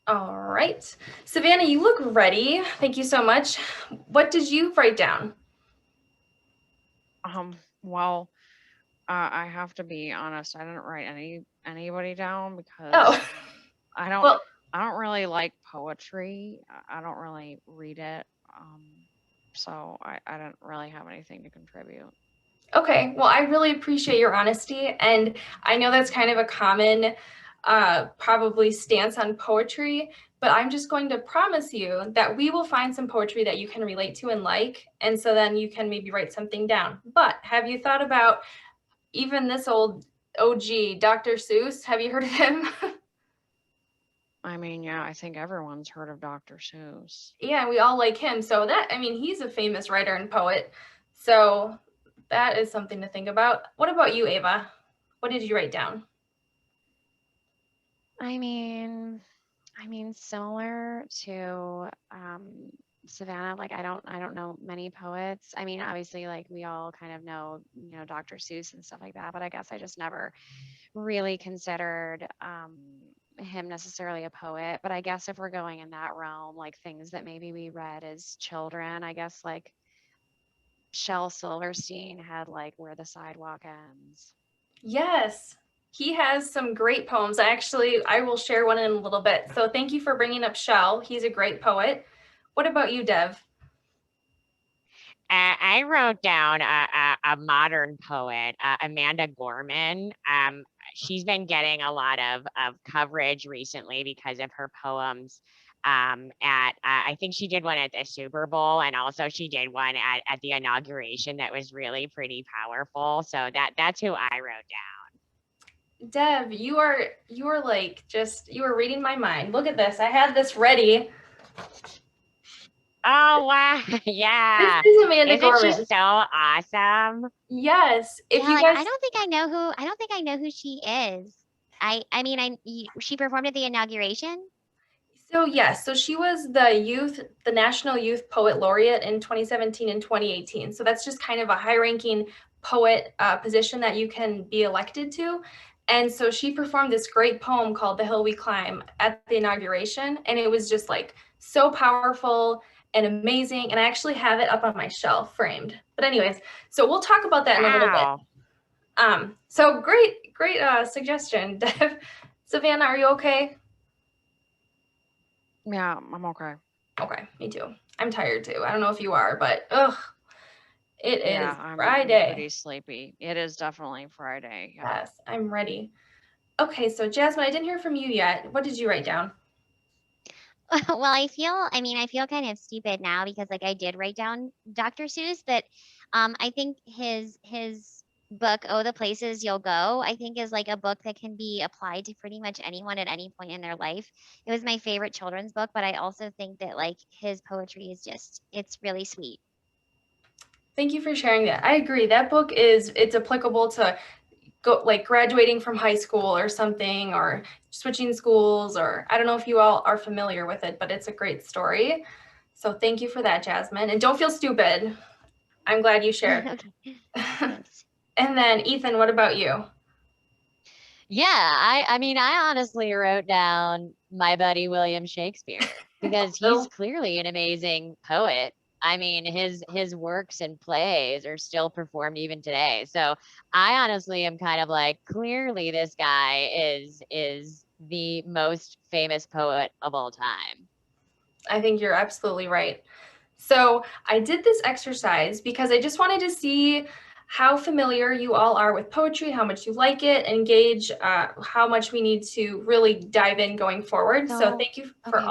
All right. Savannah, you look ready. Thank you so much. What did you write down? Well, I have to be honest. I didn't write anybody down because Oh, I don't well, I don't really like poetry. I don't really read it. Um, so I didn't really have anything to contribute. okay. Well, I really appreciate your honesty. And I know that's kind of a common, probably stance on poetry, but I'm just going to promise you that we will find some poetry that you can relate to and like. And so then you can maybe write something down. But have you thought about even this old OG, Dr. Seuss? Have you heard of him? I mean, yeah, I think everyone's heard of Dr. Seuss. Yeah, we all like him. So that, I mean, he's a famous writer and poet. So that is something to think about. What about you, Ava? What did you write down? I mean, similar to Savannah, like I don't know many poets. I mean, obviously, like we all kind of know, Dr. Seuss and stuff like that, but I guess I just never really considered him necessarily a poet. But I guess if we're going in that realm, like things that maybe we read as children, I guess like Shel Silverstein had like Where the Sidewalk Ends. Yes, he has some great poems. I will share one in a little bit. So thank you for bringing up Shell. He's a great poet. What about you, Dev? I wrote down a modern poet, Amanda Gorman. She's been getting a lot of coverage recently because of her poems. I think she did one at the Super Bowl, and also she did one at the inauguration that was really pretty powerful. So that's who I wrote down. Dev, you are like just you are reading my mind. Look at this. I had this ready. Oh wow, This yeah! is Amanda Isn't she Gorman. so awesome? Yes. If Yeah, you like guys I don't think I know who she is. I mean, she performed at the inauguration. So yes, so she was the National Youth Poet Laureate in 2017 and 2018. So that's just kind of a high-ranking poet position that you can be elected to. And so she performed this great poem called "The Hill We Climb" at the inauguration, and it was just like so powerful and amazing. And I actually have it up on my shelf, framed. But anyways, so we'll talk about that in a little bit. Wow. So great suggestion, Dev. Savannah, are you okay? Yeah, I'm okay. Okay, me too. I'm tired too. I don't know if you are, but ugh, it Yeah, is I'm pretty Friday. sleepy. It is definitely Friday. Yeah. Yes, I'm ready. Okay, so Jasmine, I didn't hear from you yet. What did you write down? Well, I feel kind of stupid now because like I did write down Dr. Seuss, but I think his book, Oh, the Places You'll Go, I think is like a book that can be applied to pretty much anyone at any point in their life. It was my favorite children's book, but I also think that like his poetry is just it's really sweet. Thank you for sharing that. I agree. That book is it's applicable to go like graduating from high school or something or switching schools or I don't know if you all are familiar with it, but it's a great story. So thank you for that, Jasmine. And don't feel stupid. I'm glad you shared. Okay, And thanks. then Ethan, what about you? Yeah, I mean, I honestly wrote down my buddy William Shakespeare because he's Oh, clearly an amazing poet. I mean, his works and plays are still performed even today. So I honestly am kind of like, clearly this guy is the most famous poet of all time. I think you're absolutely right. So I did this exercise because I just wanted to see how familiar you all are with poetry, how much you like it, and gauge how much we need to really dive in going forward. So So, thank you for okay,